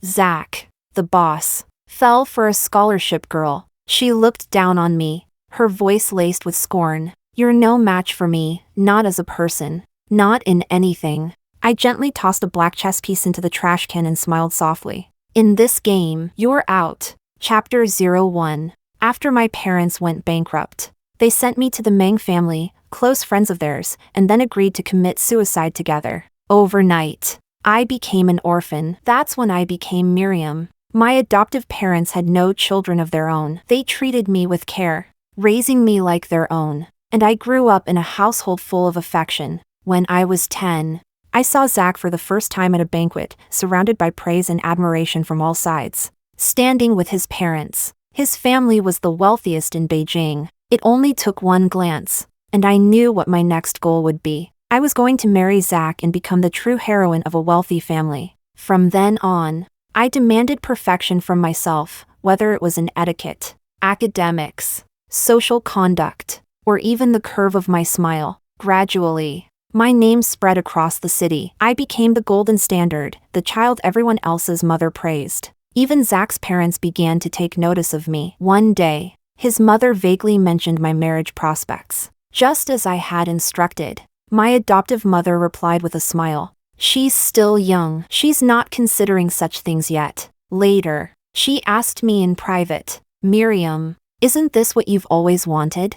Zack, the boss, fell for a scholarship girl. She looked down on me, her voice laced with scorn. You're no match for me, not as a person, not in anything. I gently tossed a black chess piece into the trash can and smiled softly. In this game, you're out. Chapter 01. After my parents went bankrupt, they sent me to the Meng family, close friends of theirs, and then agreed to commit suicide together. Overnight, I became an orphan. That's when I became Miriam. My adoptive parents had no children of their own. They treated me with care, raising me like their own, and I grew up in a household full of affection. When I was 10, I saw Zack for the first time at a banquet, surrounded by praise and admiration from all sides. Standing with his parents, his family was the wealthiest in Beijing. It only took one glance, and I knew what my next goal would be. I was going to marry Zack and become the true heroine of a wealthy family. From then on, I demanded perfection from myself, whether it was in etiquette, academics, social conduct, or even the curve of my smile. Gradually, my name spread across the city. I became the golden standard, the child everyone else's mother praised. Even Zack's parents began to take notice of me. One day, his mother vaguely mentioned my marriage prospects. Just as I had instructed, my adoptive mother replied with a smile. She's still young. She's not considering such things yet. Later, she asked me in private, Miriam, isn't this what you've always wanted?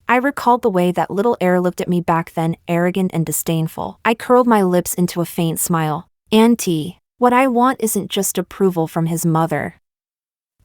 I recalled the way that little heir looked at me back then, arrogant and disdainful. I curled my lips into a faint smile. Auntie, what I want isn't just approval from his mother.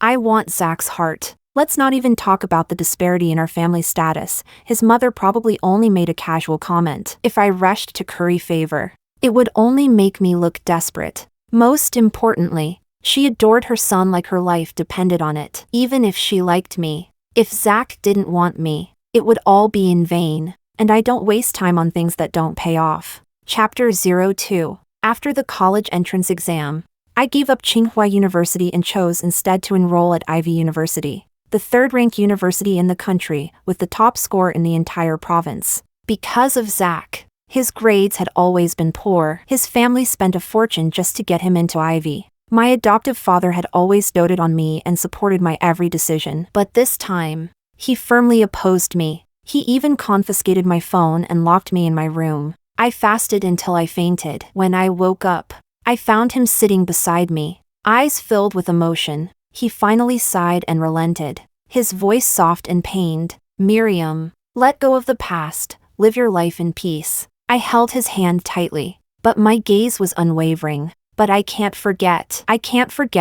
I want Zack's heart. Let's not even talk about the disparity in our family status. His mother probably only made a casual comment. If I rushed to curry favor, it would only make me look desperate. Most importantly, she adored her son like her life depended on it. Even if she liked me, if Zack didn't want me, it would all be in vain, and I don't waste time on things that don't pay off. Chapter 02. After the college entrance exam, I gave up Tsinghua University and chose instead to enroll at Ivy University, the third-ranked university in the country, with the top score in the entire province. Because of Zack, his grades had always been poor. His family spent a fortune just to get him into Ivy. My adoptive father had always doted on me and supported my every decision, but this time, he firmly opposed me. He even confiscated my phone and locked me in my room. I fasted until I fainted. When I woke up, I found him sitting beside me, eyes filled with emotion. He finally sighed and relented, his voice soft and pained. Miriam, let go of the past, live your life in peace. I held his hand tightly, but my gaze was unwavering. But I can't forget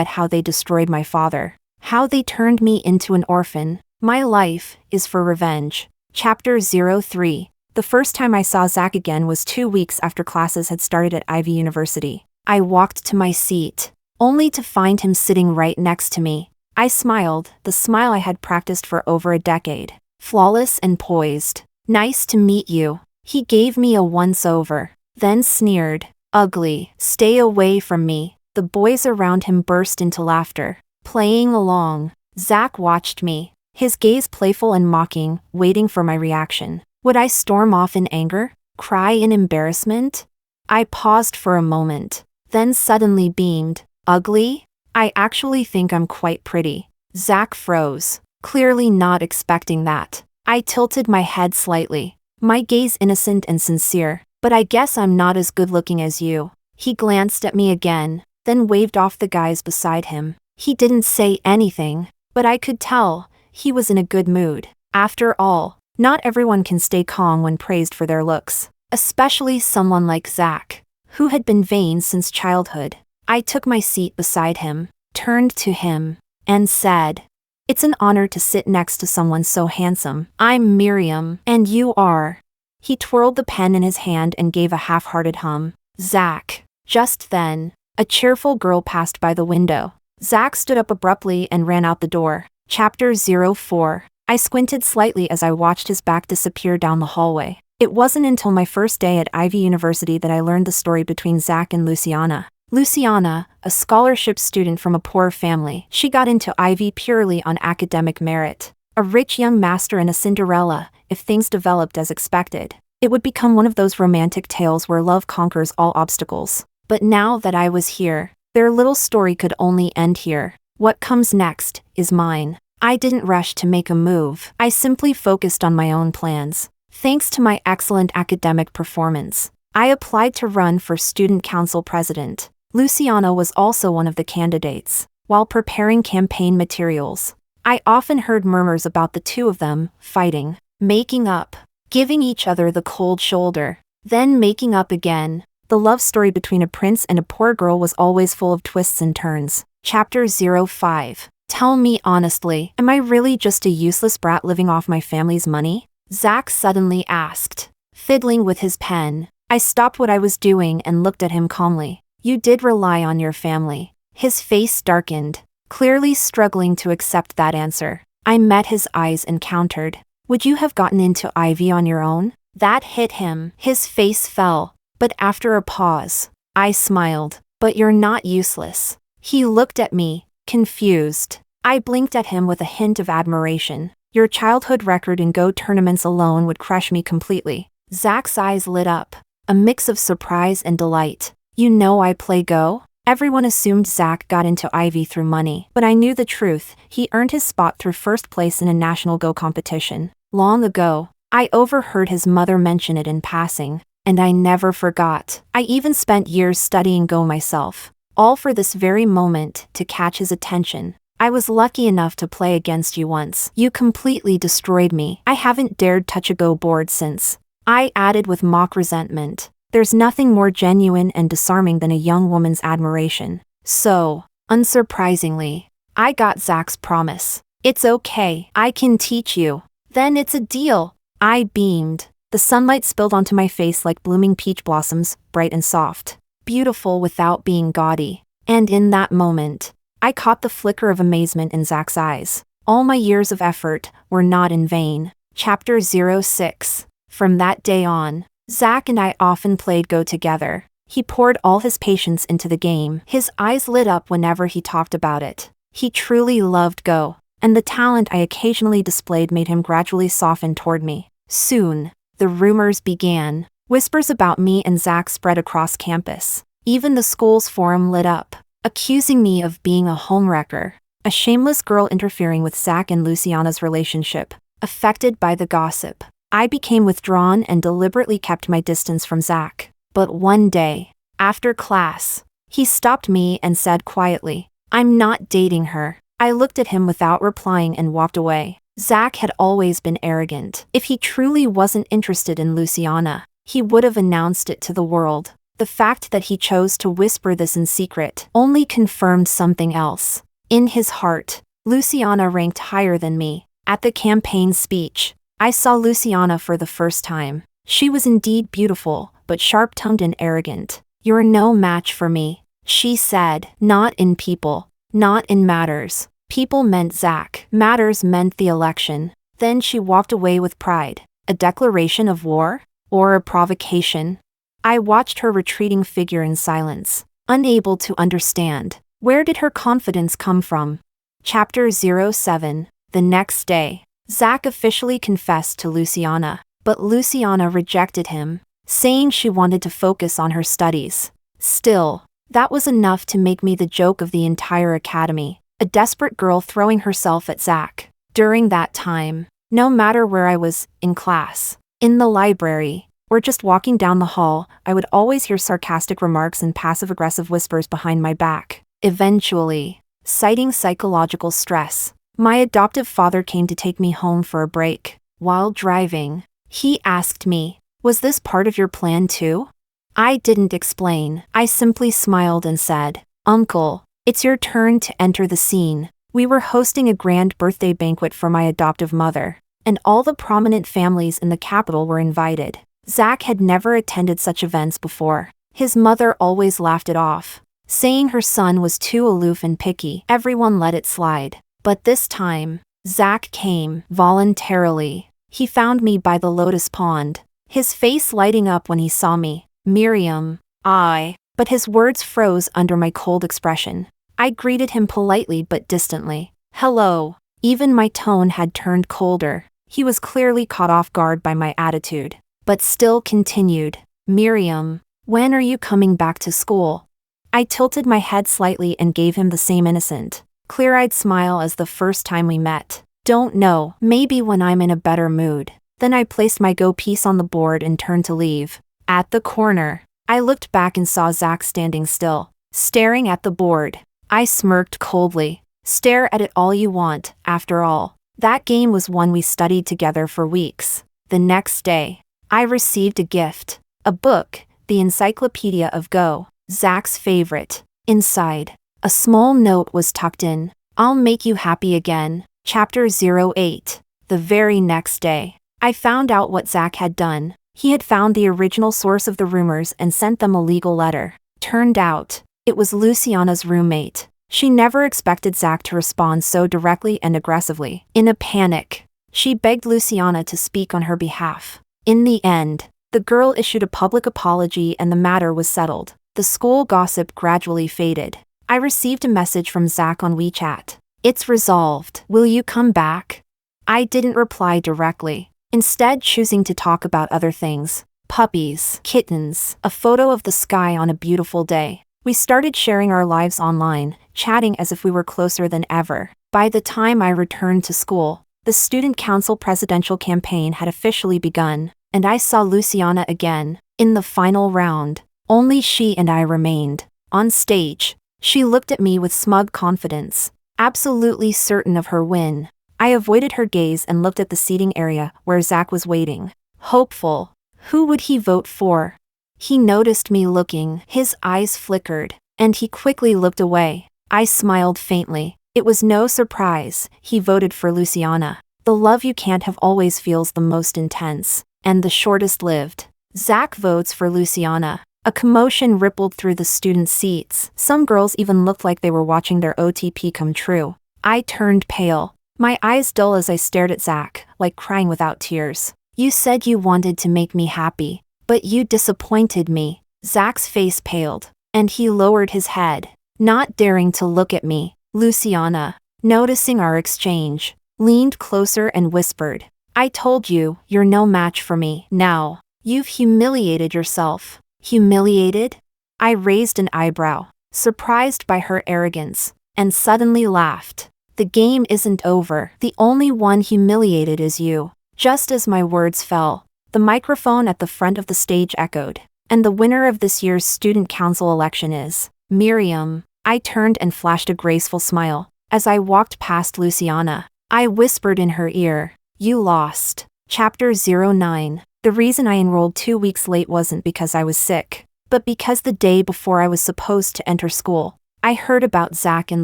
how they destroyed my father, how they turned me into an orphan. My life is for revenge. Chapter 03. The first time I saw Zack again was 2 weeks after classes had started at Ivy University. I walked to my seat, only to find him sitting right next to me. I smiled, the smile I had practiced for over a decade. Flawless and poised. Nice to meet you. He gave me a once-over, then sneered. Ugly. Stay away from me. The boys around him burst into laughter. Playing along, Zack watched me, his gaze playful and mocking, waiting for my reaction. Would I storm off in anger? Cry in embarrassment? I paused for a moment, then suddenly beamed. Ugly? I actually think I'm quite pretty. Zack froze, clearly not expecting that. I tilted my head slightly, my gaze innocent and sincere. But I guess I'm not as good-looking as you. He glanced at me again, then waved off the guys beside him. He didn't say anything, but I could tell he was in a good mood. After all, not everyone can stay calm when praised for their looks, especially someone like Zack, who had been vain since childhood. I took my seat beside him, turned to him, and said, "It's an honor to sit next to someone so handsome. I'm Miriam, and you are." He twirled the pen in his hand and gave a half-hearted hum. Zack. Just then, a cheerful girl passed by the window. Zack stood up abruptly and ran out the door. Chapter 04. I squinted slightly as I watched his back disappear down the hallway. It wasn't until my first day at Ivy University that I learned the story between Zack and Luciana. Luciana, a scholarship student from a poor family, she got into Ivy purely on academic merit. A rich young master and a Cinderella, if things developed as expected, it would become one of those romantic tales where love conquers all obstacles. But now that I was here, Their little story could only end here. What comes next is mine. I didn't rush to make a move. I simply focused on my own plans. Thanks to my excellent academic performance, I applied to run for student council president. Luciana was also one of the candidates. While preparing campaign materials, I often heard murmurs about the two of them fighting, making up, giving each other the cold shoulder, then making up again. The love story between a prince and a poor girl was always full of twists and turns. Chapter 05. Tell me honestly, am I really just a useless brat living off my family's money? Zack suddenly asked, fiddling with his pen. I stopped what I was doing and looked at him calmly. You did rely on your family. His face darkened, clearly struggling to accept that answer. I met his eyes and countered. Would you have gotten into Ivy on your own? That hit him. His face fell. But after a pause, I smiled. But you're not useless. He looked at me, confused. I blinked at him with a hint of admiration. Your childhood record in Go tournaments alone would crush me completely. Zack's eyes lit up, a mix of surprise and delight. You know I play Go? Everyone assumed Zack got into Ivy through money, but I knew the truth. He earned his spot through first place in a national Go competition. Long ago, I overheard his mother mention it in passing, and I never forgot. I even spent years studying Go myself, all for this very moment to catch his attention. I was lucky enough to play against you once. You completely destroyed me. I haven't dared touch a Go board since. I added with mock resentment. There's nothing more genuine and disarming than a young woman's admiration. So, unsurprisingly, I got Zack's promise. It's okay, I can teach you. Then it's a deal. I beamed. The sunlight spilled onto my face like blooming peach blossoms, bright and soft, beautiful without being gaudy. And in that moment, I caught the flicker of amazement in Zack's eyes. All my years of effort were not in vain. Chapter 06. From that day on, Zack and I often played Go together. He poured all his patience into the game. His eyes lit up whenever he talked about it. He truly loved Go, and the talent I occasionally displayed made him gradually soften toward me. Soon, the rumors began. Whispers about me and Zack spread across campus. Even the school's forum lit up, accusing me of being a homewrecker, a shameless girl interfering with Zack and Luciana's relationship. Affected by the gossip, I became withdrawn and deliberately kept my distance from Zack. But one day, after class, he stopped me and said quietly, I'm not dating her. I looked at him without replying and walked away. Zack had always been arrogant. If he truly wasn't interested in Luciana, he would have announced it to the world. The fact that he chose to whisper this in secret only confirmed something else. In his heart, Luciana ranked higher than me. At the campaign speech, I saw Luciana for the first time. She was indeed beautiful, but sharp-tongued and arrogant. You're no match for me, she said. Not in people, not in matters. People meant Zack. Matters meant the election. Then she walked away with pride. A declaration of war? Or a provocation? I watched her retreating figure in silence, unable to understand. Where did her confidence come from? Chapter 07. The next day, Zack officially confessed to Luciana, but Luciana rejected him, saying she wanted to focus on her studies. Still, that was enough to make me the joke of the entire academy, a desperate girl throwing herself at Zack. During that time, no matter where I was, in class, in the library, or just walking down the hall, I would always hear sarcastic remarks and passive-aggressive whispers behind my back. Eventually, citing psychological stress, my adoptive father came to take me home for a break. While driving, he asked me, was this part of your plan too? I didn't explain. I simply smiled and said, Uncle, it's your turn to enter the scene. We were hosting a grand birthday banquet for my adoptive mother, and all the prominent families in the capital were invited. Zack had never attended such events before. His mother always laughed it off, saying her son was too aloof and picky. Everyone let it slide. But this time, Zack came, voluntarily. He found me by the lotus pond, his face lighting up when he saw me. Miriam, but his words froze under my cold expression. I greeted him politely but distantly. Hello. Even my tone had turned colder. He was clearly caught off guard by my attitude, but still continued. Miriam, when are you coming back to school? I tilted my head slightly and gave him the same innocent, clear-eyed smile as the first time we met. Don't know, maybe when I'm in a better mood. Then I placed my go piece on the board and turned to leave. At the corner, I looked back and saw Zack standing still, staring at the board. I smirked coldly. Stare at it all you want, after all. That game was one we studied together for weeks. The next day, I received a gift. A book, the Encyclopedia of Go, Zack's favorite. Inside, a small note was tucked in. I'll make you happy again. Chapter 08. The very next day, I found out what Zack had done. He had found the original source of the rumors and sent them a legal letter. Turned out, it was Luciana's roommate. She never expected Zack to respond so directly and aggressively. In a panic, she begged Luciana to speak on her behalf. In the end, the girl issued a public apology and the matter was settled. The school gossip gradually faded. I received a message from Zack on WeChat. It's resolved. Will you come back? I didn't reply directly, instead choosing to talk about other things. Puppies, kittens, a photo of the sky on a beautiful day. We started sharing our lives online, chatting as if we were closer than ever. By the time I returned to school, the student council presidential campaign had officially begun, and I saw Luciana again. In the final round, only she and I remained. On stage, she looked at me with smug confidence, absolutely certain of her win. I avoided her gaze and looked at the seating area where Zack was waiting. Hopeful. Who would he vote for? He noticed me looking, his eyes flickered, and he quickly looked away. I smiled faintly. It was no surprise, he voted for Luciana. The love you can't have always feels the most intense, and the shortest lived. Zack votes for Luciana. A commotion rippled through the student seats. Some girls even looked like they were watching their OTP come true. I turned pale, my eyes dull as I stared at Zack, like crying without tears. You said you wanted to make me happy, but you disappointed me. Zack's face paled, and he lowered his head, not daring to look at me. Luciana, noticing our exchange, leaned closer and whispered, I told you, you're no match for me. Now, you've humiliated yourself. Humiliated? I raised an eyebrow, surprised by her arrogance, and suddenly laughed. The game isn't over. The only one humiliated is you. Just as my words fell, the microphone at the front of the stage echoed, and the winner of this year's student council election is Miriam. I turned and flashed a graceful smile. As I walked past Luciana, I whispered in her ear, you lost. Chapter 09. The reason I enrolled 2 weeks late wasn't because I was sick, but because the day before I was supposed to enter school, I heard about Zack and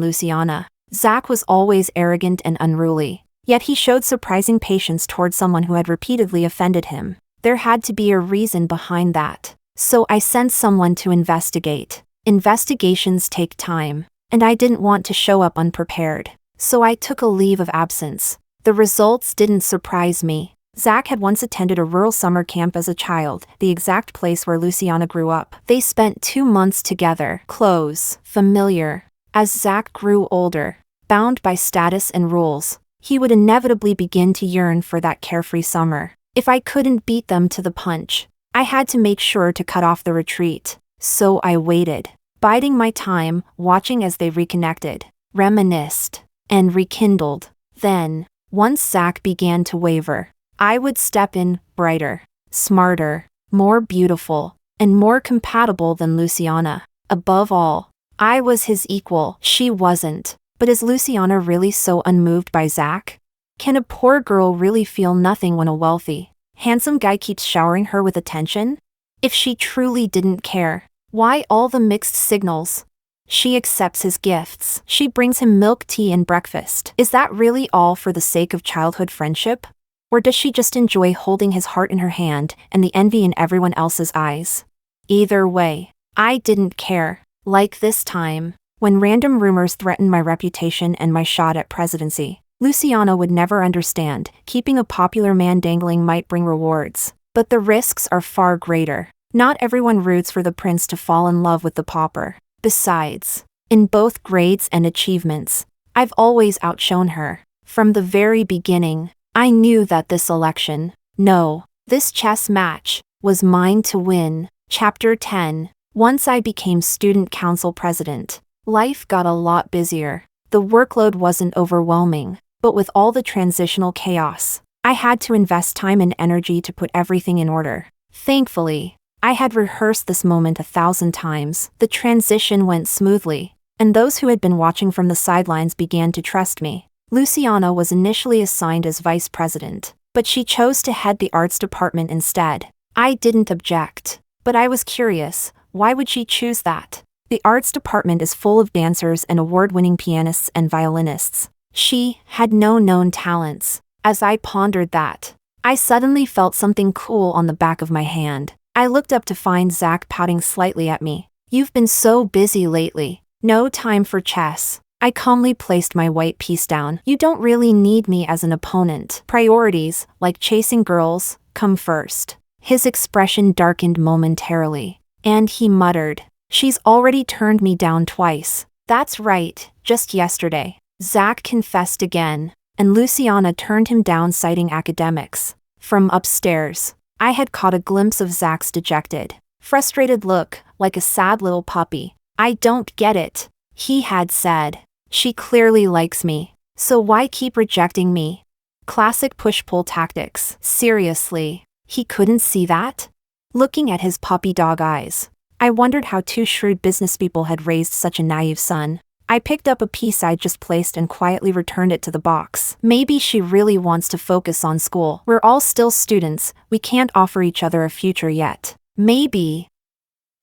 Luciana. Zack was always arrogant and unruly, yet he showed surprising patience toward someone who had repeatedly offended him. There had to be a reason behind that. So I sent someone to investigate. Investigations take time, and I didn't want to show up unprepared. So I took a leave of absence. The results didn't surprise me. Zack had once attended a rural summer camp as a child, the exact place where Luciana grew up. They spent 2 months together, close, familiar. As Zack grew older, bound by status and rules, he would inevitably begin to yearn for that carefree summer. If I couldn't beat them to the punch, I had to make sure to cut off the retreat. So I waited, biding my time, watching as they reconnected, reminisced, and rekindled. Then, once Zack began to waver, I would step in, brighter, smarter, more beautiful, and more compatible than Luciana. Above all, I was his equal. She wasn't. But is Luciana really so unmoved by Zack? Can a poor girl really feel nothing when a wealthy, handsome guy keeps showering her with attention? If she truly didn't care, why all the mixed signals? She accepts his gifts. She brings him milk, tea, and breakfast. Is that really all for the sake of childhood friendship? Or does she just enjoy holding his heart in her hand and the envy in everyone else's eyes? Either way, I didn't care. Like this time, when random rumors threatened my reputation and my shot at presidency, Luciana would never understand. Keeping a popular man dangling might bring rewards, but the risks are far greater. Not everyone roots for the prince to fall in love with the pauper. Besides, in both grades and achievements, I've always outshone her. From the very beginning, I knew that this election, no, this chess match, was mine to win. Chapter 10. Once I became student council president, life got a lot busier. The workload wasn't overwhelming, but with all the transitional chaos, I had to invest time and energy to put everything in order. Thankfully, I had rehearsed this moment 1,000 times. The transition went smoothly, and those who had been watching from the sidelines began to trust me. Luciana was initially assigned as vice president, but she chose to head the arts department instead. I didn't object, but I was curious, why would she choose that? The arts department is full of dancers and award-winning pianists and violinists. She had no known talents. As I pondered that, I suddenly felt something cool on the back of my hand. I looked up to find Zack pouting slightly at me. "You've been so busy lately. No time for chess." I calmly placed my white piece down. "You don't really need me as an opponent. Priorities, like chasing girls, come first." His expression darkened momentarily, and he muttered, "She's already turned me down twice." "That's right, just yesterday." Zack confessed again, and Luciana turned him down citing academics. From upstairs, I had caught a glimpse of Zack's dejected, frustrated look, like a sad little puppy. "I don't get it," he had said. "She clearly likes me, so why keep rejecting me?" Classic push-pull tactics. Seriously, he couldn't see that? Looking at his puppy dog eyes, I wondered how two shrewd businesspeople had raised such a naive son. I picked up a piece I'd just placed and quietly returned it to the box. Maybe she really wants to focus on school. We're all still students, we can't offer each other a future yet. Maybe.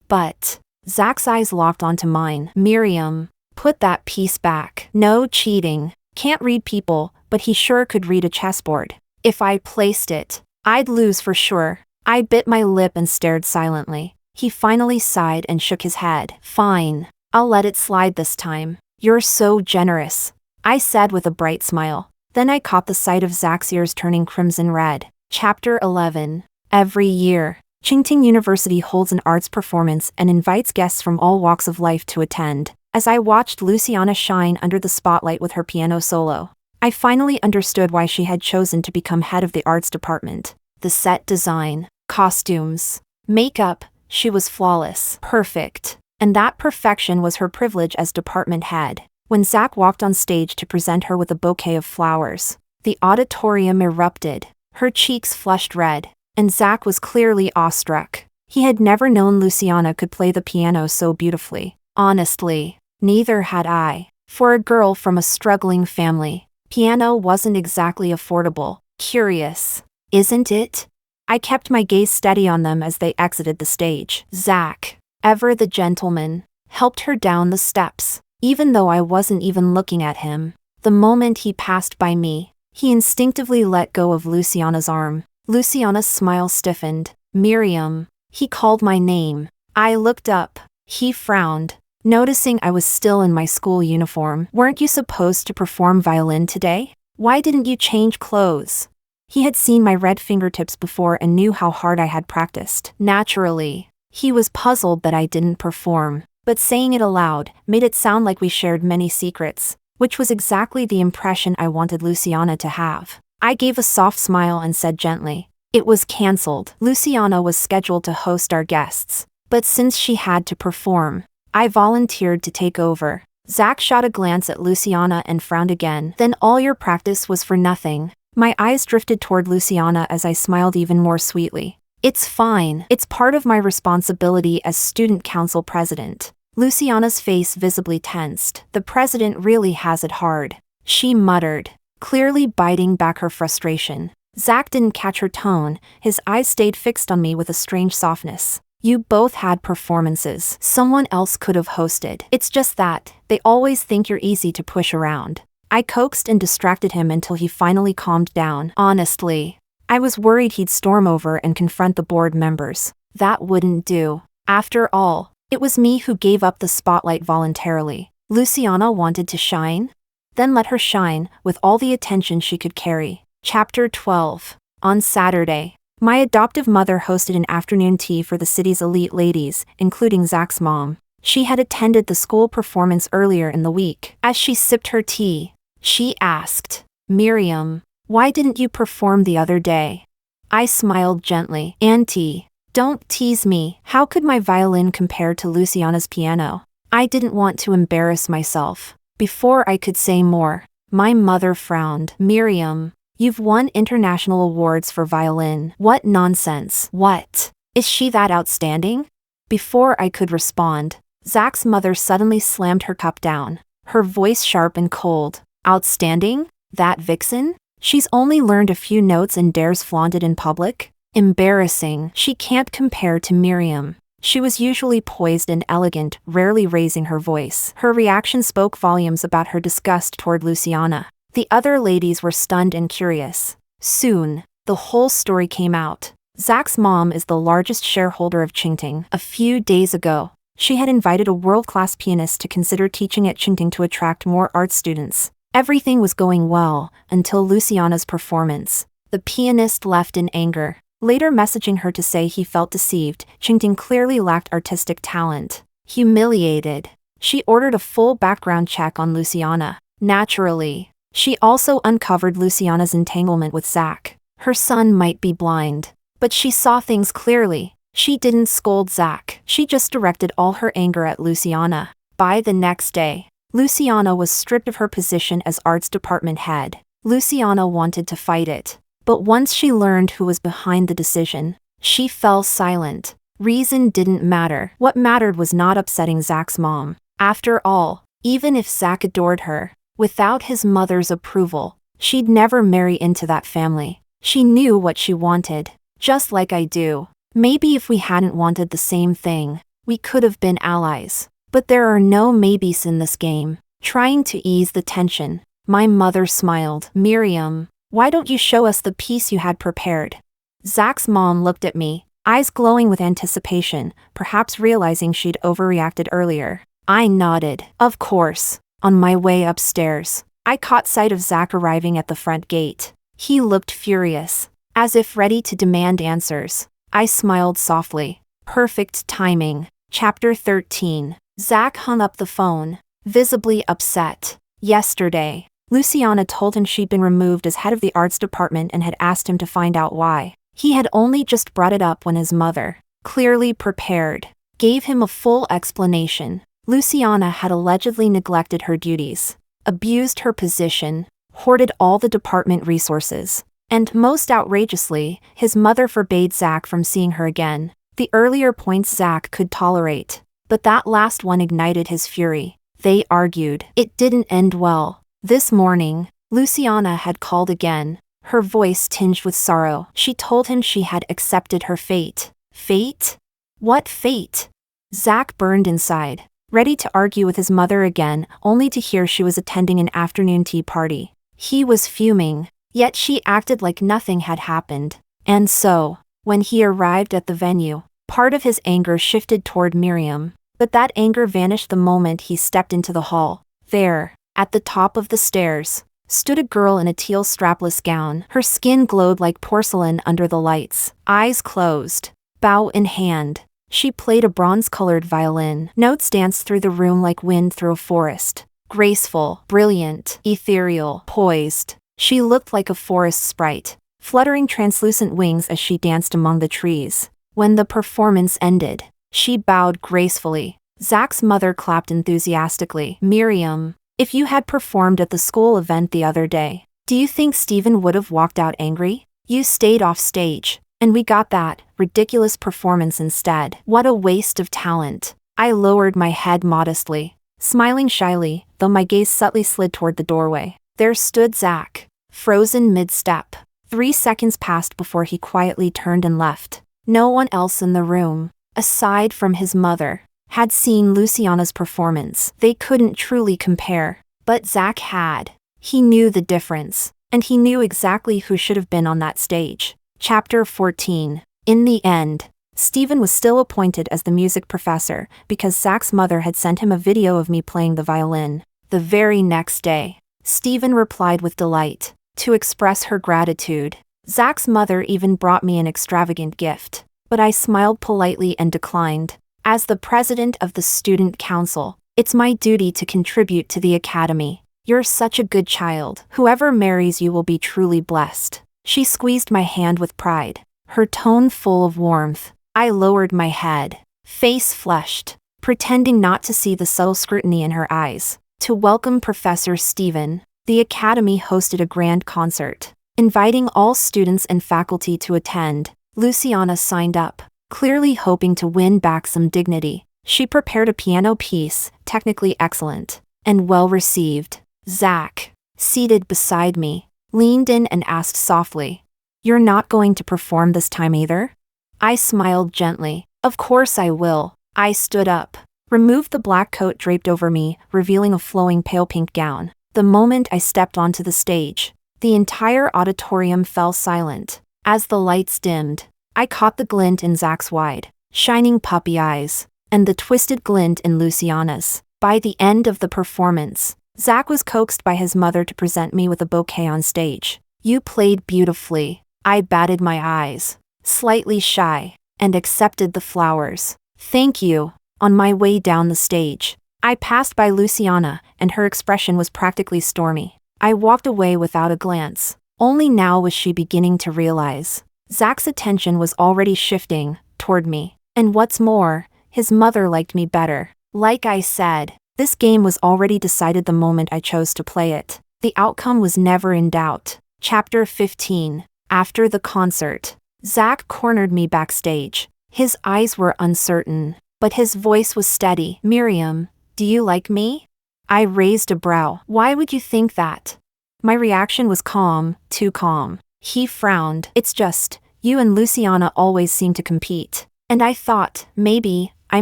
But Zack's eyes locked onto mine. "Miriam, put that piece back." "No cheating. Can't read people, but he sure could read a chessboard. If I placed it, I'd lose for sure." I bit my lip and stared silently. He finally sighed and shook his head. "Fine. I'll let it slide this time." "You're so generous," I said with a bright smile. Then I caught the sight of Zack's ears turning crimson red. Chapter 11. Every year, Qingting University holds an arts performance and invites guests from all walks of life to attend. As I watched Luciana shine under the spotlight with her piano solo, I finally understood why she had chosen to become head of the arts department. The set design, costumes, makeup, she was flawless, perfect. And that perfection was her privilege as department head. When Zack walked on stage to present her with a bouquet of flowers, the auditorium erupted. Her cheeks flushed red, and Zack was clearly awestruck. He had never known Luciana could play the piano so beautifully. Honestly, neither had I. For a girl from a struggling family, piano wasn't exactly affordable. Curious, isn't it? I kept my gaze steady on them as they exited the stage. Zack, ever the gentleman, helped her down the steps, even though I wasn't even looking at him. The moment he passed by me, he instinctively let go of Luciana's arm. Luciana's smile stiffened. "Miriam." He called my name. I looked up. He frowned, noticing I was still in my school uniform. "Weren't you supposed to perform violin today? Why didn't you change clothes?" He had seen my red fingertips before and knew how hard I had practiced. Naturally, he was puzzled that I didn't perform, but saying it aloud made it sound like we shared many secrets, which was exactly the impression I wanted Luciana to have. I gave a soft smile and said gently, "It was cancelled." Luciana was scheduled to host our guests, but since she had to perform, I volunteered to take over. Zack shot a glance at Luciana and frowned again. "Then all your practice was for nothing." My eyes drifted toward Luciana as I smiled even more sweetly. "It's fine. It's part of my responsibility as student council president." Luciana's face visibly tensed. "The president really has it hard," she muttered, clearly biting back her frustration. Zack didn't catch her tone. His eyes stayed fixed on me with a strange softness. "You both had performances. Someone else could have hosted. It's just that they always think you're easy to push around." I coaxed and distracted him until he finally calmed down. Honestly, I was worried he'd storm over and confront the board members. That wouldn't do. After all, it was me who gave up the spotlight voluntarily. Luciana wanted to shine? Then let her shine, with all the attention she could carry. Chapter 12. On Saturday, my adoptive mother hosted an afternoon tea for the city's elite ladies, including Zack's mom. She had attended the school performance earlier in the week. As she sipped her tea, she asked, "Miriam, why didn't you perform the other day?" I smiled gently. "Auntie, Don't tease me. How could my violin compare to Luciana's piano? I didn't want to embarrass myself. Before I could say more, my mother frowned. Miriam, you've won international awards for violin. What nonsense. What? Is she that outstanding? Before I could respond, Zack's mother suddenly slammed her cup down, her voice sharp and cold. Outstanding? That vixen? She's only learned a few notes and dares flaunt it in public? Embarrassing. She can't compare to Miriam. She was usually poised and elegant, rarely raising her voice. Her reaction spoke volumes about her disgust toward Luciana. The other ladies were stunned and curious. Soon, the whole story came out. Zack's mom is the largest shareholder of Qingting. A few days ago, she had invited a world-class pianist to consider teaching at Qingting to attract more art students. Everything was going well, until Luciana's performance. The pianist left in anger, later messaging her to say he felt deceived. Qingting clearly lacked artistic talent. Humiliated, she ordered a full background check on Luciana. Naturally, she also uncovered Luciana's entanglement with Zack. Her son might be blind, but she saw things clearly. She didn't scold Zack. She just directed all her anger at Luciana. By the next day, Luciana was stripped of her position as arts department head. Luciana wanted to fight it, but once she learned who was behind the decision, she fell silent. Reason didn't matter. What mattered was not upsetting Zack's mom. After all, even if Zack adored her, without his mother's approval, she'd never marry into that family. She knew what she wanted, just like I do. Maybe if we hadn't wanted the same thing, we could have been allies. But there are no maybes in this game. Trying to ease the tension, my mother smiled. Miriam, why don't you show us the piece you had prepared? Zack's mom looked at me, eyes glowing with anticipation, perhaps realizing she'd overreacted earlier. I nodded. Of course. On my way upstairs, I caught sight of Zack arriving at the front gate. He looked furious, as if ready to demand answers. I smiled softly. Perfect timing. Chapter 13. Zack hung up the phone, visibly upset. Yesterday, Luciana told him she'd been removed as head of the arts department and had asked him to find out why. He had only just brought it up when his mother, clearly prepared, gave him a full explanation. Luciana had allegedly neglected her duties, abused her position, hoarded all the department resources, and most outrageously, his mother forbade Zack from seeing her again. The earlier points Zack could tolerate, but that last one ignited his fury. They argued. It didn't end well. This morning, Luciana had called again, her voice tinged with sorrow. She told him she had accepted her fate. Fate? What fate? Zack burned inside, ready to argue with his mother again, only to hear she was attending an afternoon tea party. He was fuming, yet she acted like nothing had happened. And so, when he arrived at the venue, part of his anger shifted toward Miriam, but that anger vanished the moment he stepped into the hall. There, at the top of the stairs, stood a girl in a teal strapless gown. Her skin glowed like porcelain under the lights. Eyes closed, bow in hand, she played a bronze-colored violin. Notes danced through the room like wind through a forest. Graceful, brilliant, ethereal, poised. She looked like a forest sprite, fluttering translucent wings as she danced among the trees. When the performance ended, she bowed gracefully. Zack's mother clapped enthusiastically. Miriam, if you had performed at the school event the other day, do you think Steven would have walked out angry? You stayed off stage, and we got that ridiculous performance instead. What a waste of talent. I lowered my head modestly, smiling shyly, though my gaze subtly slid toward the doorway. There stood Zack, frozen mid-step. 3 seconds passed before he quietly turned and left. No one else in the room, aside from his mother, had seen Luciana's performance. They couldn't truly compare, but Zack had. He knew the difference, and he knew exactly who should have been on that stage. Chapter 14. In the end, Steven was still appointed as the music professor because Zack's mother had sent him a video of me playing the violin. The very next day, Steven replied with delight. To express her gratitude, Zack's mother even brought me an extravagant gift, but I smiled politely and declined. As the president of the student council, it's my duty to contribute to the academy. You're such a good child. Whoever marries you will be truly blessed. She squeezed my hand with pride, her tone full of warmth. I lowered my head, face flushed, pretending not to see the subtle scrutiny in her eyes. To welcome Professor Stephen, the Academy hosted a grand concert, inviting all students and faculty to attend. Luciana signed up, clearly hoping to win back some dignity. She prepared a piano piece, technically excellent, and well received. Zack, seated beside me, leaned in and asked softly, "You're not going to perform this time either?" I smiled gently. "Of course I will." I stood up, removed the black coat draped over me, revealing a flowing pale pink gown. The moment I stepped onto the stage, the entire auditorium fell silent. As the lights dimmed, I caught the glint in Zack's wide, shining puppy eyes, and the twisted glint in Luciana's. By the end of the performance, Zack was coaxed by his mother to present me with a bouquet on stage. "You played beautifully." I batted my eyes, slightly shy, and accepted the flowers. "Thank you." On my way down the stage, I passed by Luciana, and her expression was practically stormy. I walked away without a glance. Only now was she beginning to realize Zack's attention was already shifting toward me. And what's more, his mother liked me better. Like I said, this game was already decided the moment I chose to play it. The outcome was never in doubt. Chapter 15. After the concert, Zack cornered me backstage. His eyes were uncertain, but his voice was steady. "Miriam, do you like me?" I raised a brow. "Why would you think that?" My reaction was calm, too calm. He frowned. "It's just, you and Luciana always seem to compete." And I thought, maybe, I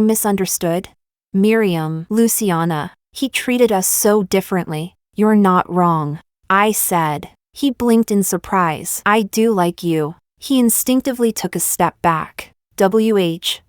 misunderstood. "Miriam, Luciana, he treated us so differently." "You're not wrong," I said. He blinked in surprise. "I do like you." He instinctively took a step back.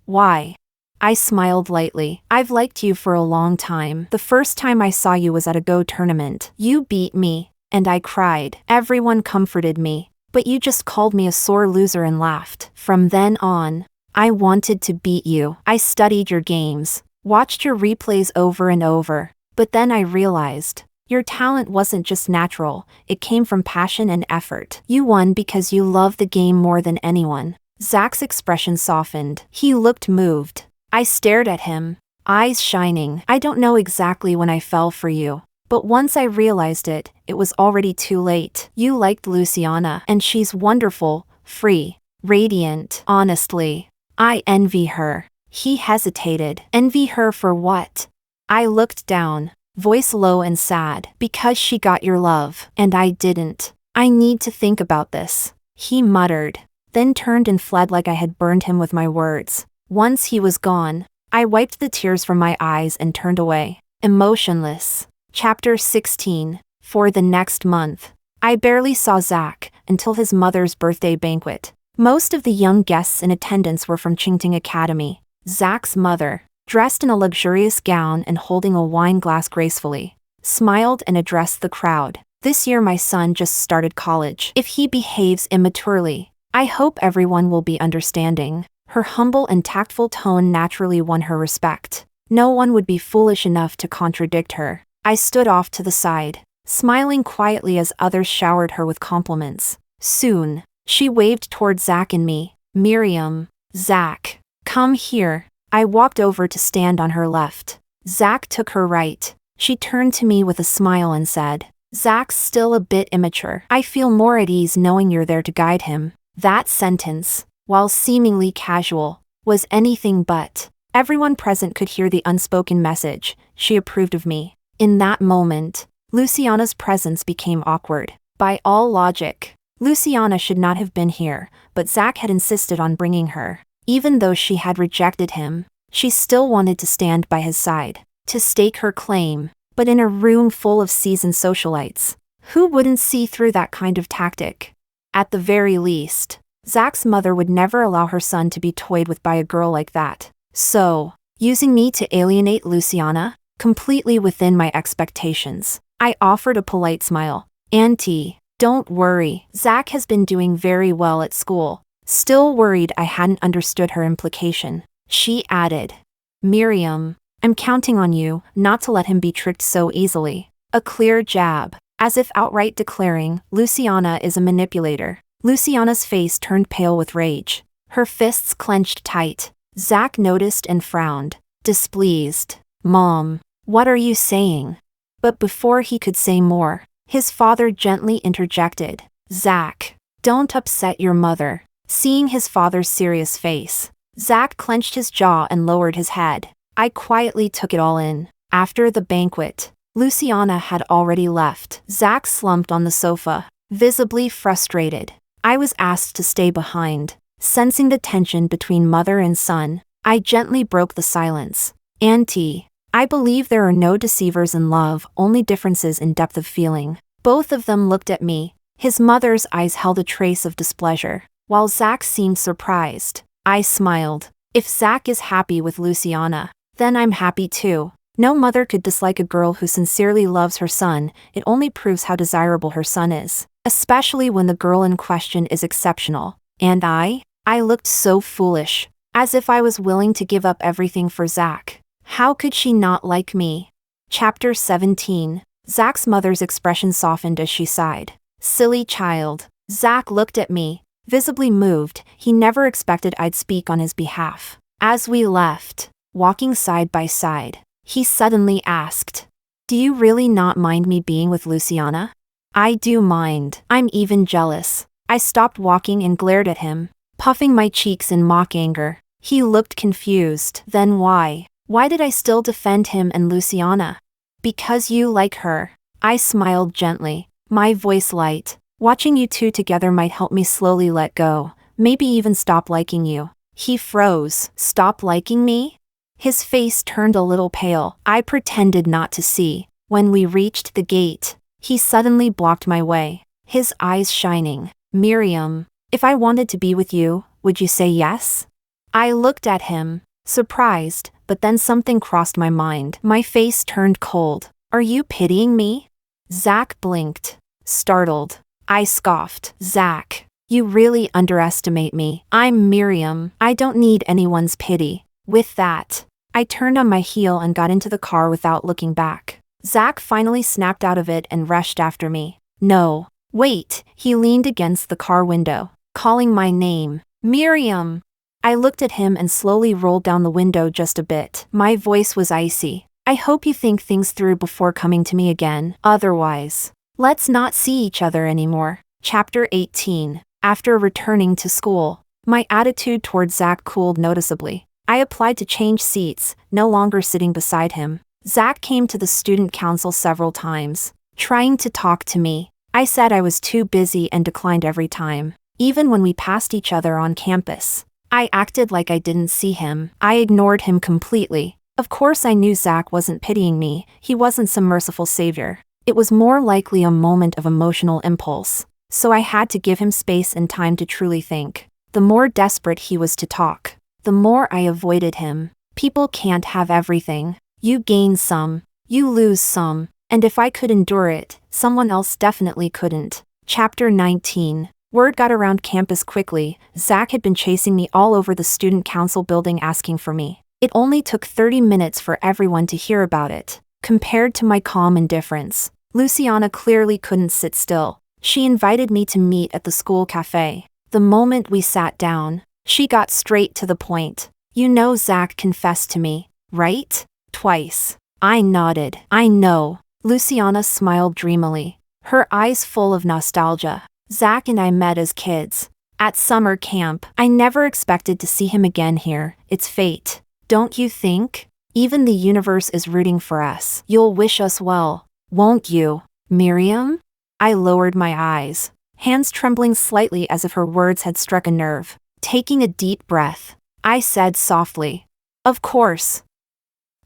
Why? I smiled lightly. "I've liked you for a long time. The first time I saw you was at a Go tournament. You beat me, and I cried. Everyone comforted me, but you just called me a sore loser and laughed. From then on, I wanted to beat you. I studied your games, watched your replays over and over, but then I realized your talent wasn't just natural, it came from passion and effort. You won because you love the game more than anyone." Zack's expression softened. He looked moved. I stared at him, eyes shining. "I don't know exactly when I fell for you, but once I realized it, it was already too late. You liked Luciana, and she's wonderful, free, radiant. Honestly, I envy her." He hesitated. "Envy her for what?" I looked down, voice low and sad. "Because she got your love, and I didn't. I need to think about this." He muttered, then turned and fled like I had burned him with my words. Once he was gone, I wiped the tears from my eyes and turned away, emotionless. Chapter 16. For the next month, I barely saw Zack until his mother's birthday banquet. Most of the young guests in attendance were from Qingting Academy. Zack's mother, dressed in a luxurious gown and holding a wine glass gracefully, smiled and addressed the crowd. "This year my son just started college. If he behaves immaturely, I hope everyone will be understanding." Her humble and tactful tone naturally won her respect. No one would be foolish enough to contradict her. I stood off to the side, smiling quietly as others showered her with compliments. Soon, she waved toward Zack and me. "Miriam, Zack, come here." I walked over to stand on her left. Zack took her right. She turned to me with a smile and said, "Zack's still a bit immature. I feel more at ease knowing you're there to guide him." That sentence, while seemingly casual, was anything but. Everyone present could hear the unspoken message. She approved of me. In that moment, Luciana's presence became awkward. By all logic, Luciana should not have been here, but Zack had insisted on bringing her. Even though she had rejected him, she still wanted to stand by his side, to stake her claim. But in a room full of seasoned socialites, who wouldn't see through that kind of tactic? At the very least, Zack's mother would never allow her son to be toyed with by a girl like that. So, using me to alienate Luciana, completely within my expectations, I offered a polite smile. "Auntie, don't worry, Zack has been doing very well at school." Still worried I hadn't understood her implication, she added, "Miriam, I'm counting on you not to let him be tricked so easily." A clear jab, as if outright declaring, Luciana is a manipulator. Luciana's face turned pale with rage. Her fists clenched tight. Zack noticed and frowned, displeased. Mom, what are you saying? But before he could say more, his father gently interjected. Zack, don't upset your mother. Seeing his father's serious face, Zack clenched his jaw and lowered his head. I quietly took it all in. After the banquet, Luciana had already left. Zack slumped on the sofa, visibly frustrated. I was asked to stay behind. Sensing the tension between mother and son, I gently broke the silence. Auntie, I believe there are no deceivers in love, only differences in depth of feeling. Both of them looked at me. His mother's eyes held a trace of displeasure, while Zack seemed surprised. I smiled. If Zack is happy with Luciana, then I'm happy too. No mother could dislike a girl who sincerely loves her son. It only proves how desirable her son is, especially when the girl in question is exceptional. And I looked so foolish, as if I was willing to give up everything for Zack. How could she not like me? Chapter 17. Zack's mother's expression softened as she sighed. Silly child. Zack looked at me, visibly moved. He never expected I'd speak on his behalf. As we left, walking side by side, he suddenly asked, Do you really not mind me being with Luciana? I do mind. I'm even jealous. I stopped walking and glared at him, puffing my cheeks in mock anger. He looked confused. Then why? Why did I still defend him and Luciana? Because you like her. I smiled gently, my voice light. Watching you two together might help me slowly let go, maybe even stop liking you. He froze. Stop liking me? His face turned a little pale. I pretended not to see. When we reached the gate, he suddenly blocked my way, his eyes shining. Miriam, if I wanted to be with you, would you say yes? I looked at him, surprised, but then something crossed my mind. My face turned cold. Are you pitying me? Zack blinked, startled. I scoffed. Zack, you really underestimate me. I'm Miriam. I don't need anyone's pity. With that, I turned on my heel and got into the car without looking back. Zack finally snapped out of it and rushed after me. No. Wait, he leaned against the car window, calling my name. Miriam! I looked at him and slowly rolled down the window just a bit. My voice was icy. I hope you think things through before coming to me again. Otherwise, let's not see each other anymore. Chapter 18. After returning to school, my attitude toward Zack cooled noticeably. I applied to change seats, no longer sitting beside him. Zack came to the student council several times, trying to talk to me. I said I was too busy and declined every time. Even when we passed each other on campus, I acted like I didn't see him. I ignored him completely. Of course I knew Zack wasn't pitying me. He wasn't some merciful savior. It was more likely a moment of emotional impulse. So I had to give him space and time to truly think. The more desperate he was to talk, the more I avoided him. People can't have everything. You gain some, you lose some. And if I could endure it, someone else definitely couldn't. Chapter 19. Word got around campus quickly. Zack had been chasing me all over the student council building asking for me. It only took 30 minutes for everyone to hear about it. Compared to my calm indifference, Luciana clearly couldn't sit still. She invited me to meet at the school cafe. The moment we sat down, she got straight to the point. You know Zack confessed to me, right? Twice. I nodded. I know. Luciana smiled dreamily, her eyes full of nostalgia. Zack and I met as kids, at summer camp. I never expected to see him again here. It's fate. Don't you think? Even the universe is rooting for us. You'll wish us well, won't you, Miriam? I lowered my eyes, hands trembling slightly as if her words had struck a nerve. Taking a deep breath, I said softly, Of course.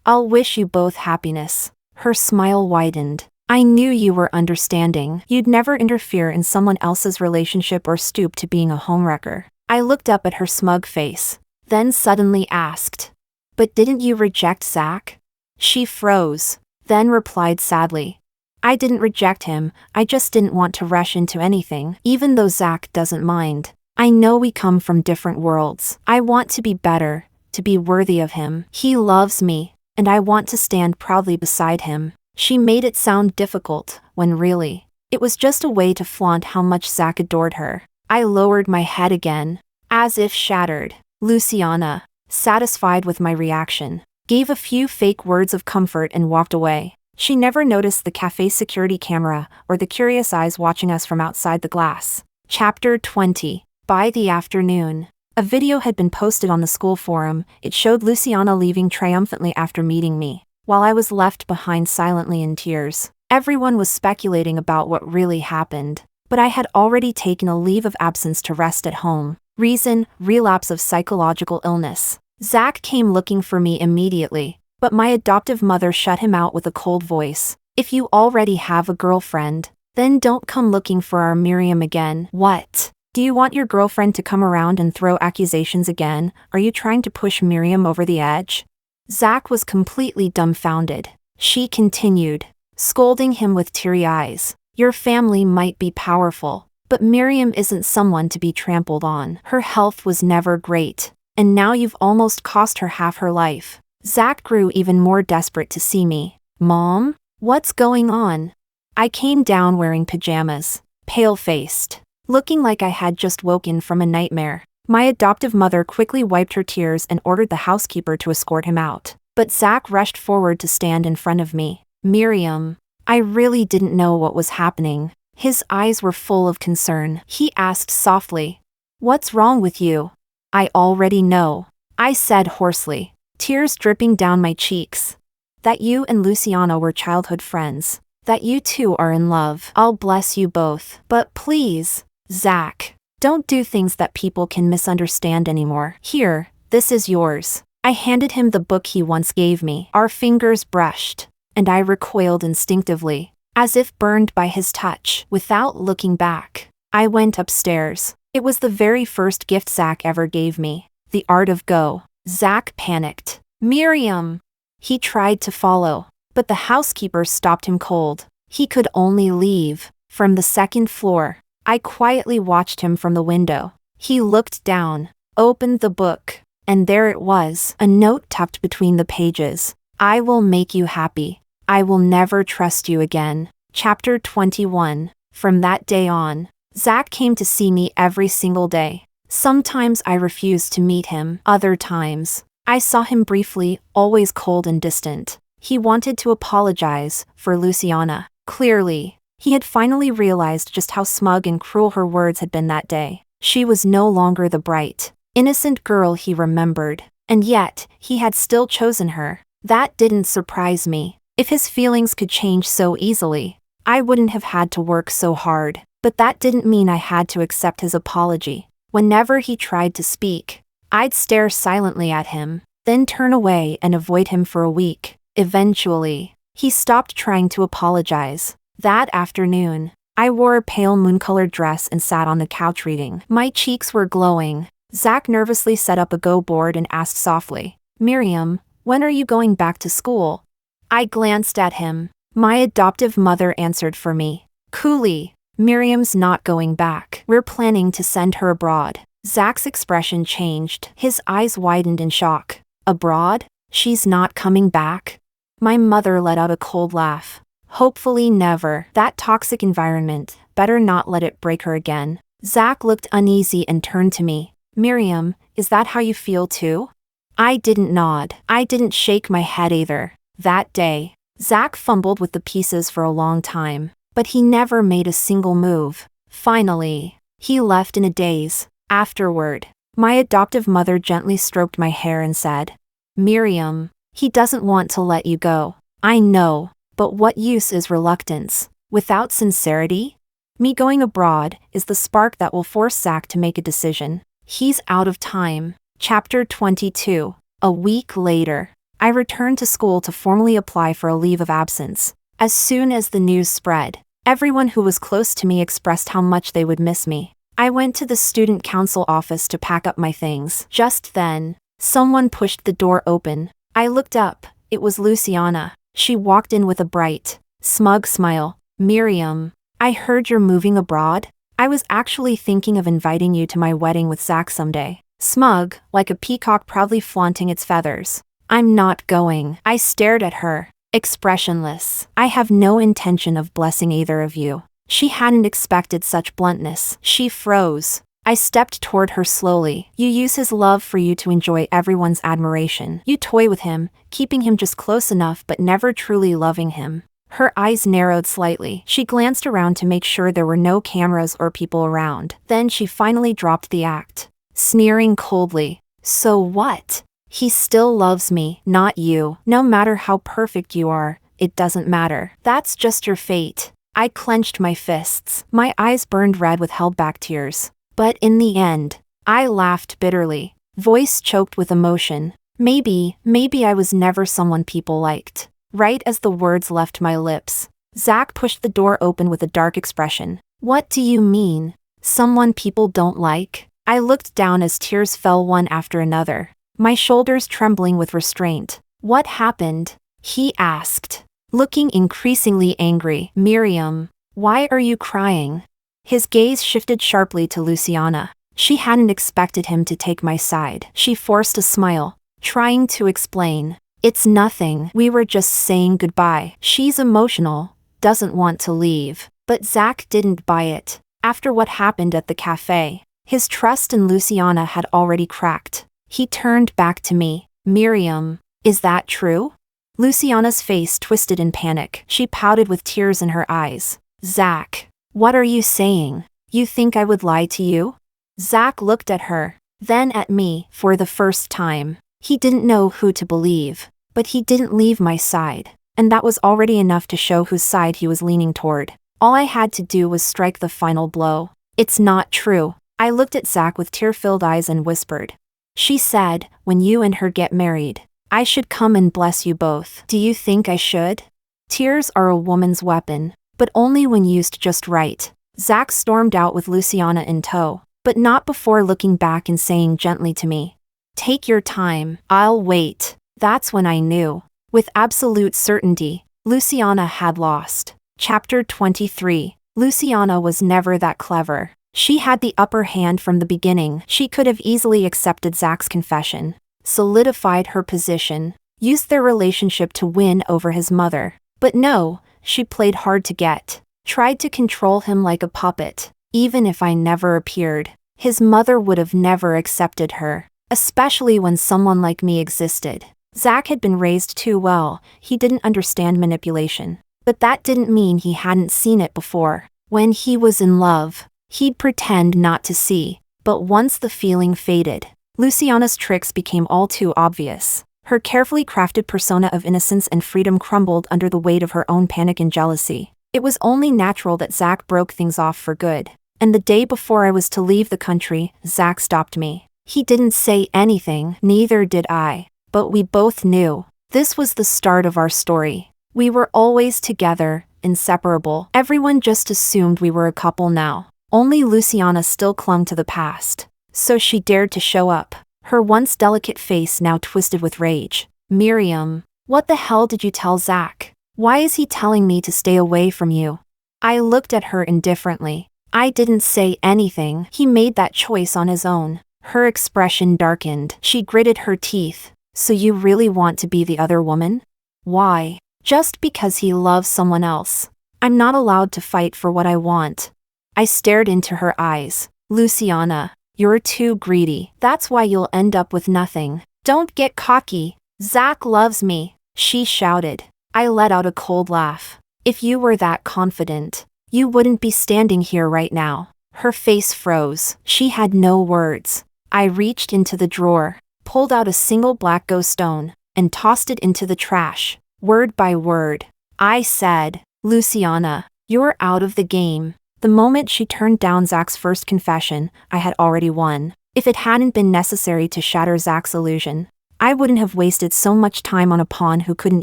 I'll wish you both happiness. Her smile widened. I knew you were understanding. You'd never interfere in someone else's relationship or stoop to being a homewrecker. I looked up at her smug face, then suddenly asked, But didn't you reject Zack? She froze, then replied sadly, I didn't reject him, I just didn't want to rush into anything. Even though Zack doesn't mind, I know we come from different worlds. I want to be better, to be worthy of him. He loves me, and I want to stand proudly beside him. She made it sound difficult, when really, it was just a way to flaunt how much Zack adored her. I lowered my head again, as if shattered. Luciana, satisfied with my reaction, gave a few fake words of comfort and walked away. She never noticed the cafe's security camera or the curious eyes watching us from outside the glass. Chapter 20. By the afternoon, a video had been posted on the school forum. It showed Luciana leaving triumphantly after meeting me, while I was left behind silently in tears. Everyone was speculating about what really happened, but I had already taken a leave of absence to rest at home. Reason: relapse of psychological illness. Zack came looking for me immediately, but my adoptive mother shut him out with a cold voice. If you already have a girlfriend, then don't come looking for our Miriam again. What? Do you want your girlfriend to come around and throw accusations again? Are you trying to push Miriam over the edge? Zack was completely dumbfounded. She continued, scolding him with teary eyes. Your family might be powerful, but Miriam isn't someone to be trampled on. Her health was never great, and now you've almost cost her half her life. Zack grew even more desperate to see me. Mom? What's going on? I came down wearing pajamas, pale-faced, looking like I had just woken from a nightmare. My adoptive mother quickly wiped her tears and ordered the housekeeper to escort him out. But Zack rushed forward to stand in front of me. Miriam. I really didn't know what was happening. His eyes were full of concern. He asked softly, "What's wrong with you?" "I already know," I said hoarsely, tears dripping down my cheeks. "That you and Luciana were childhood friends. That you two are in love. I'll bless you both. But please, Zack, don't do things that people can misunderstand anymore. Here, this is yours." I handed him the book he once gave me. Our fingers brushed, and I recoiled instinctively, as if burned by his touch. Without looking back, I went upstairs. It was the very first gift Zack ever gave me, The Art of Go. Zack panicked. "Miriam!" He tried to follow, but the housekeeper stopped him cold. He could only leave from the second floor. I quietly watched him from the window. He looked down, opened the book, and there it was, a note tucked between the pages. "I will make you happy. I will never trust you again." Chapter 21. From that day on, Zack came to see me every single day. Sometimes I refused to meet him. Other times, I saw him briefly, always cold and distant. He wanted to apologize for Luciana. Clearly, he had finally realized just how smug and cruel her words had been that day. She was no longer the bright, innocent girl he remembered, and yet, he had still chosen her. That didn't surprise me. If his feelings could change so easily, I wouldn't have had to work so hard. But that didn't mean I had to accept his apology. Whenever he tried to speak, I'd stare silently at him, then turn away and avoid him for a week. Eventually, he stopped trying to apologize. That afternoon, I wore a pale moon-colored dress and sat on the couch reading. My cheeks were glowing. Zack nervously set up a Go board and asked softly, "Miriam, when are you going back to school?" I glanced at him. My adoptive mother answered for me. Coolly, "Miriam's not going back. We're planning to send her abroad." Zack's expression changed. His eyes widened in shock. "Abroad? She's not coming back?" My mother let out a cold laugh. "Hopefully never. That toxic environment, better not let it break her again." Zack looked uneasy and turned to me. "Miriam, is that how you feel too?" I didn't nod. I didn't shake my head either. That day, Zack fumbled with the pieces for a long time, but he never made a single move. Finally, he left in a daze. Afterward, my adoptive mother gently stroked my hair and said, "Miriam, he doesn't want to let you go. I know, but what use is reluctance without sincerity? Me going abroad is the spark that will force Zack to make a decision. He's out of time." Chapter 22. A week later, I returned to school to formally apply for a leave of absence. As soon as the news spread, everyone who was close to me expressed how much they would miss me. I went to the student council office to pack up my things. Just then, someone pushed the door open. I looked up. It was Luciana. She walked in with a bright, smug smile. "Miriam, I heard you're moving abroad. I was actually thinking of inviting you to my wedding with Zack someday." Smug, like a peacock proudly flaunting its feathers. "I'm not going." I stared at her, expressionless. "I have no intention of blessing either of you." She hadn't expected such bluntness. She froze, I stepped toward her slowly. You use his love for you to enjoy everyone's admiration. You toy with him, keeping him just close enough but never truly loving him. Her eyes narrowed slightly. She glanced around to make sure there were no cameras or people around. Then she finally dropped the act, sneering coldly. So what? He still loves me, not you. No matter how perfect you are, it doesn't matter. That's just your fate. I clenched my fists. My eyes burned red with held-back tears. But in the end, I laughed bitterly, voice choked with emotion. Maybe I was never someone people liked. Right as the words left my lips, Zack pushed the door open with a dark expression. What do you mean? Someone people don't like? I looked down as tears fell one after another, my shoulders trembling with restraint. What happened? He asked, looking increasingly angry. Miriam, why are you crying? His gaze shifted sharply to Luciana. She hadn't expected him to take my side. She forced a smile, trying to explain. It's nothing. We were just saying goodbye. She's emotional, doesn't want to leave. But Zack didn't buy it. After what happened at the cafe, his trust in Luciana had already cracked. He turned back to me. Miriam, is that true? Luciana's face twisted in panic. She pouted with tears in her eyes. Zack, what are you saying? You think I would lie to you? Zack looked at her, then at me, for the first time. He didn't know who to believe, but he didn't leave my side, and that was already enough to show whose side he was leaning toward. All I had to do was strike the final blow. It's not true. I looked at Zack with tear-filled eyes and whispered. She said, when you and her get married, I should come and bless you both. Do you think I should? Tears are a woman's weapon, but only when used just right. Zack stormed out with Luciana in tow, but not before looking back and saying gently to me, take your time, I'll wait. That's when I knew, with absolute certainty, Luciana had lost. Chapter 23. Luciana was never that clever. She had the upper hand from the beginning. She could have easily accepted Zack's confession, solidified her position, used their relationship to win over his mother. But no, she played hard to get, tried to control him like a puppet. Even if I never appeared, his mother would have never accepted her, especially when someone like me existed. Zack had been raised too well. He didn't understand manipulation. But that didn't mean he hadn't seen it before. When he was in love, he'd pretend not to see. But once the feeling faded, Luciana's tricks became all too obvious. Her carefully crafted persona of innocence and freedom crumbled under the weight of her own panic and jealousy. It was only natural that Zack broke things off for good. And the day before I was to leave the country, Zack stopped me. He didn't say anything, neither did I. But we both knew. This was the start of our story. We were always together, inseparable. Everyone just assumed we were a couple now. Only Luciana still clung to the past. So she dared to show up. Her once delicate face now twisted with rage. Miriam, what the hell did you tell Zack? Why is he telling me to stay away from you? I looked at her indifferently. I didn't say anything. He made that choice on his own. Her expression darkened. She gritted her teeth. So you really want to be the other woman? Why? Just because he loves someone else. I'm not allowed to fight for what I want. I stared into her eyes. Luciana, you're too greedy. That's why you'll end up with nothing. Don't get cocky. Zack loves me, she shouted. I let out a cold laugh. If you were that confident, you wouldn't be standing here right now. Her face froze. She had no words. I reached into the drawer, pulled out a single black ghost stone, and tossed it into the trash. Word by word, I said, Luciana, you're out of the game. The moment she turned down Zack's first confession, I had already won. If it hadn't been necessary to shatter Zack's illusion, I wouldn't have wasted so much time on a pawn who couldn't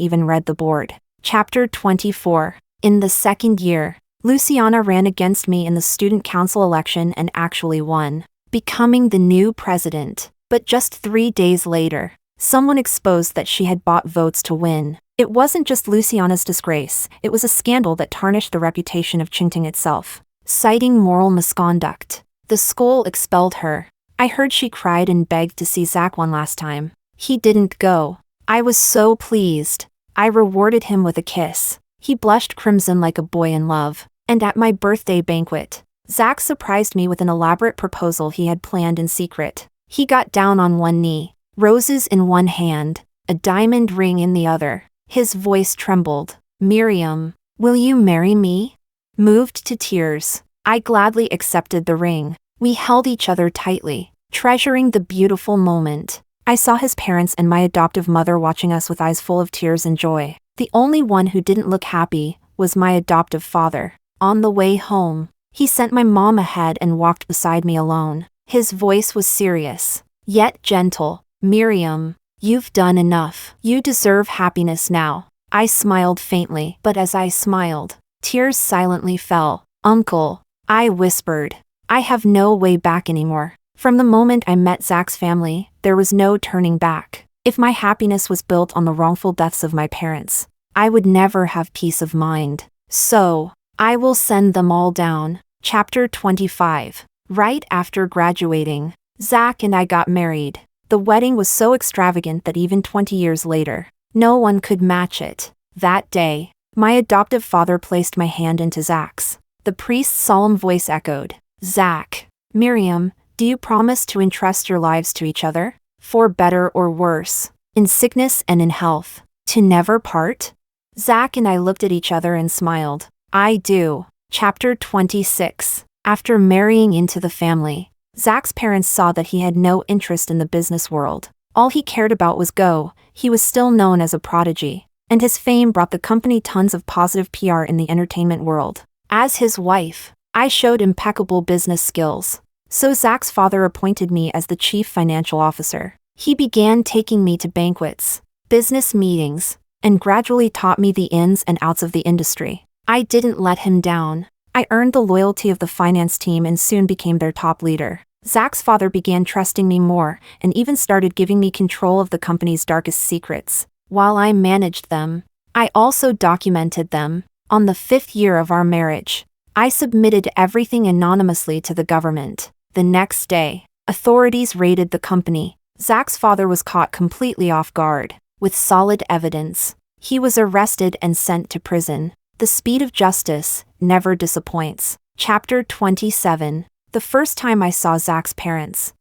even read the board. Chapter 24. In the second year, Luciana ran against me in the student council election and actually won, becoming the new president. But just 3 days later, someone exposed that she had bought votes to win. It wasn't just Luciana's disgrace, it was a scandal that tarnished the reputation of Qingting itself. Citing moral misconduct, the school expelled her. I heard she cried and begged to see Zack one last time. He didn't go. I was so pleased. I rewarded him with a kiss. He blushed crimson like a boy in love. And at my birthday banquet, Zack surprised me with an elaborate proposal he had planned in secret. He got down on one knee, roses in one hand, a diamond ring in the other. His voice trembled. "Miriam, will you marry me?" Moved to tears, I gladly accepted the ring. We held each other tightly, treasuring the beautiful moment. I saw his parents and my adoptive mother watching us with eyes full of tears and joy. The only one who didn't look happy was my adoptive father. On the way home, he sent my mom ahead and walked beside me alone. His voice was serious, yet gentle. "Miriam, you've done enough. You deserve happiness now." I smiled faintly, but as I smiled, tears silently fell. "Uncle," I whispered, "I have no way back anymore." From the moment I met Zack's family, there was no turning back. If my happiness was built on the wrongful deaths of my parents, I would never have peace of mind. So, I will send them all down. Chapter 25. Right after graduating, Zack and I got married. The wedding was so extravagant that even 20 years later, no one could match it. That day, my adoptive father placed my hand into Zack's. The priest's solemn voice echoed, "Zack, Miriam, do you promise to entrust your lives to each other, for better or worse, in sickness and in health, to never part?" Zack and I looked at each other and smiled. "I do." Chapter 26. After marrying into the family, Zack's parents saw that he had no interest in the business world. All he cared about was go. He was still known as a prodigy, and his fame brought the company tons of positive PR in the entertainment world. As his wife, I showed impeccable business skills. So Zack's father appointed me as the chief financial officer. He began taking me to banquets, business meetings, and gradually taught me the ins and outs of the industry. I didn't let him down. I earned the loyalty of the finance team and soon became their top leader. Zack's father began trusting me more and even started giving me control of the company's darkest secrets. While I managed them, I also documented them. On the 5th year of our marriage, I submitted everything anonymously to the government. The next day, authorities raided the company. Zack's father was caught completely off guard. With solid evidence, he was arrested and sent to prison. The speed of justice never disappoints. Chapter 27. The first time I saw Zack's parents,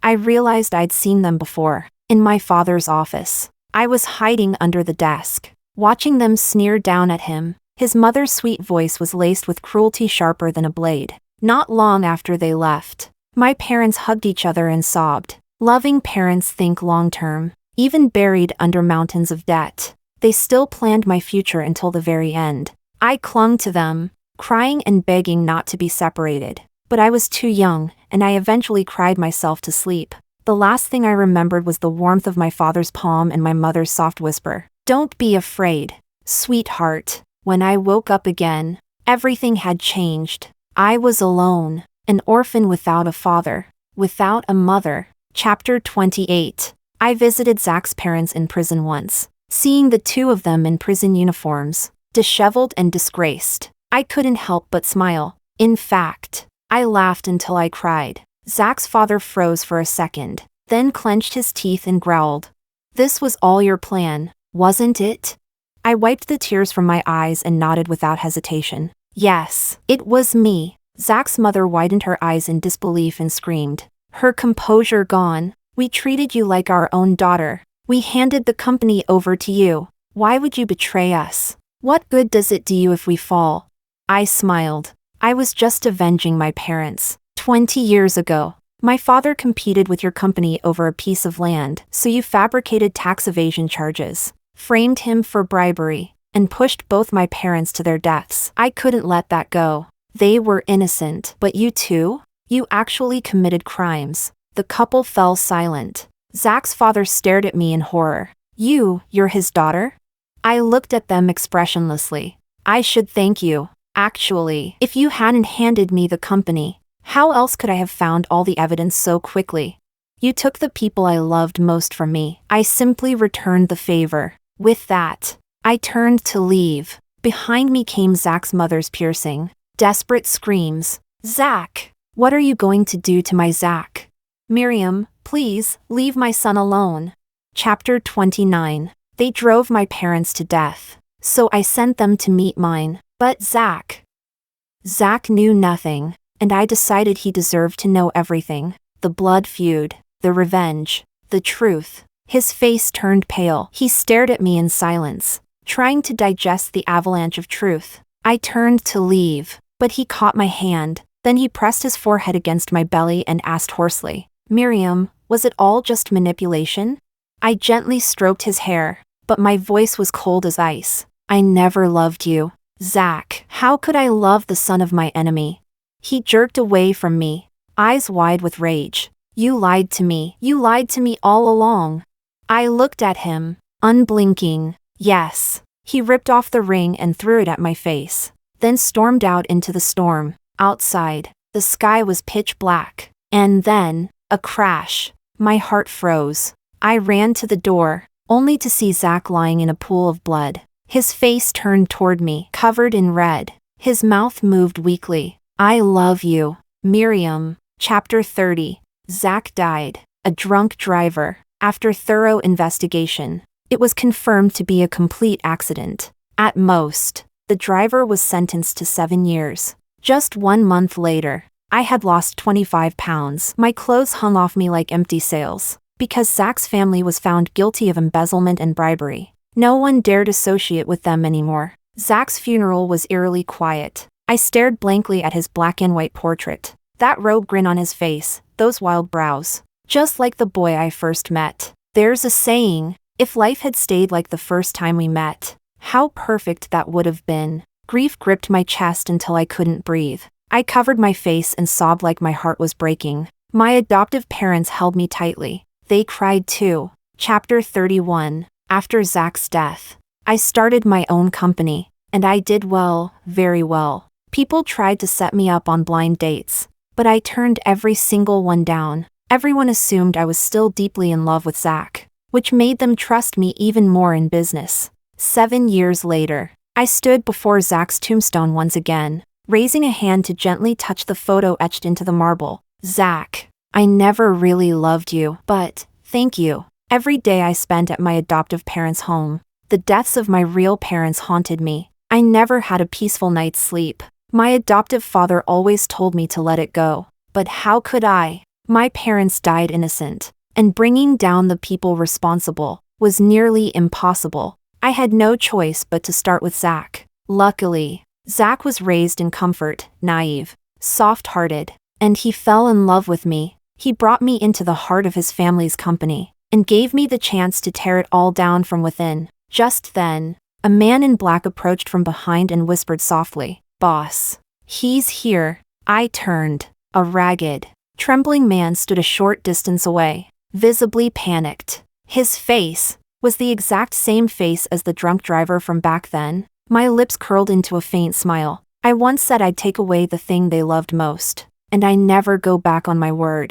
I realized I'd seen them before. In my father's office, I was hiding under the desk, watching them sneer down at him. His mother's sweet voice was laced with cruelty sharper than a blade. Not long after they left, my parents hugged each other and sobbed. Loving parents think long-term. Even buried under mountains of debt, they still planned my future until the very end. I clung to them, crying and begging not to be separated. But I was too young, and I eventually cried myself to sleep. The last thing I remembered was the warmth of my father's palm and my mother's soft whisper, "Don't be afraid, sweetheart." When I woke up again, everything had changed. I was alone, an orphan without a father, without a mother. Chapter 28. I visited Zack's parents in prison once. Seeing the two of them in prison uniforms, disheveled and disgraced, I couldn't help but smile. In fact, I laughed until I cried. Zack's father froze for a second, then clenched his teeth and growled, "This was all your plan, wasn't it?" I wiped the tears from my eyes and nodded without hesitation. "Yes, it was me." Zack's mother widened her eyes in disbelief and screamed, her composure gone. "We treated you like our own daughter. We handed the company over to you. Why would you betray us? What good does it do you if we fall?" I smiled. I was just avenging my parents. 20 years ago, my father competed with your company over a piece of land, so you fabricated tax evasion charges, framed him for bribery, and pushed both my parents to their deaths. I couldn't let that go. They were innocent. But you too? You actually committed crimes. The couple fell silent. Zack's father stared at me in horror. You're his daughter?" I looked at them expressionlessly. "I should thank you. Actually, if you hadn't handed me the company, how else could I have found all the evidence so quickly? You took the people I loved most from me. I simply returned the favor." With that, I turned to leave. Behind me came Zack's mother's piercing, desperate screams. "Zack! What are you going to do to my Zack? Miriam, please, leave my son alone." Chapter 29. They drove my parents to death, so I sent them to meet mine. But Zack, Zack knew nothing, and I decided he deserved to know everything. The blood feud, the revenge, the truth. His face turned pale. He stared at me in silence, trying to digest the avalanche of truth. I turned to leave, but he caught my hand. Then he pressed his forehead against my belly and asked hoarsely, "Miriam, was it all just manipulation?" I gently stroked his hair, but my voice was cold as ice. "I never loved you, Zack. How could I love the son of my enemy?" He jerked away from me, eyes wide with rage. "You lied to me. You lied to me all along." I looked at him, unblinking. "Yes." He ripped off the ring and threw it at my face, then stormed out into the storm. Outside, the sky was pitch black. And then, a crash. My heart froze. I ran to the door, only to see Zack lying in a pool of blood. His face turned toward me, covered in red. His mouth moved weakly. "I love you, Miriam." Chapter 30. Zack died, a drunk driver. After thorough investigation, it was confirmed to be a complete accident. At most, the driver was sentenced to 7 years. Just 1 month later, I had lost 25 pounds. My clothes hung off me like empty sails. Because Zack's family was found guilty of embezzlement and bribery, no one dared associate with them anymore. Zack's funeral was eerily quiet. I stared blankly at his black and white portrait. That rogue grin on his face, those wild brows. Just like the boy I first met. There's a saying, if life had stayed like the first time we met, how perfect that would have been. Grief gripped my chest until I couldn't breathe. I covered my face and sobbed like my heart was breaking. My adoptive parents held me tightly. They cried too. Chapter 31. After Zack's death, I started my own company, and I did well, very well. People tried to set me up on blind dates, but I turned every single one down. Everyone assumed I was still deeply in love with Zack, which made them trust me even more in business. 7 years later, I stood before Zack's tombstone once again, raising a hand to gently touch the photo etched into the marble. "Zack, I never really loved you, but thank you." Every day I spent at my adoptive parents' home, the deaths of my real parents haunted me. I never had a peaceful night's sleep. My adoptive father always told me to let it go, but how could I? My parents died innocent, and bringing down the people responsible was nearly impossible. I had no choice but to start with Zack. Luckily, Zack was raised in comfort, naive, soft-hearted, and he fell in love with me. He brought me into the heart of his family's company, and gave me the chance to tear it all down from within. Just then, a man in black approached from behind and whispered softly, "Boss, he's here." I turned. A ragged, trembling man stood a short distance away, visibly panicked. His face was the exact same face as the drunk driver from back then. My lips curled into a faint smile. I once said I'd take away the thing they loved most, and I never go back on my word.